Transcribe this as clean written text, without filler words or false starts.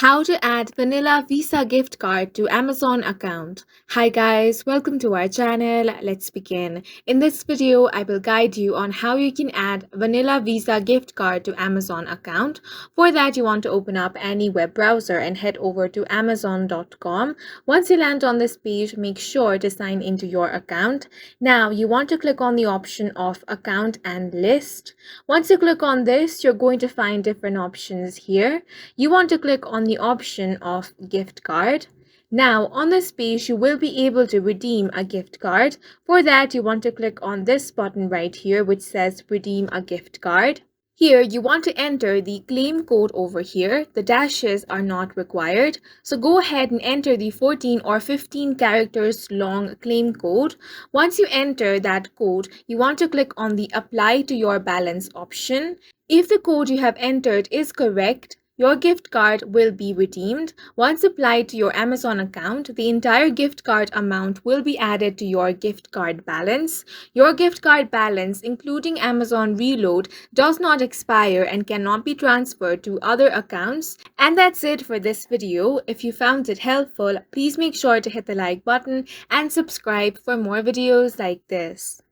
How to add Vanilla Visa gift card to Amazon account. Hi guys, welcome to our channel. Let's begin. In this video, I will guide you on how you can add Vanilla Visa gift card to Amazon account. For that, you want to open up any web browser and head over to amazon.com. Once you land on this page, make sure to sign into your account. Now, you want to click on the option of account and list. Once you click on this, you're going to find different options here. You want to click on the option of gift card. Now on this page you will be able to redeem a gift card. For that you want to click on this button right here which says redeem a gift card. Here you want to enter the claim code over here. The dashes are not required. So go ahead and enter the 14 or 15 characters long claim code. Once you enter that code, you want to click on the apply to your balance option. If the code you have entered is correct, your gift card will be redeemed. Once applied to your Amazon account, the entire gift card amount will be added to your gift card balance. Your gift card balance, including Amazon Reload, does not expire and cannot be transferred to other accounts. And that's it for this video. If you found it helpful, please make sure to hit the like button and subscribe for more videos like this.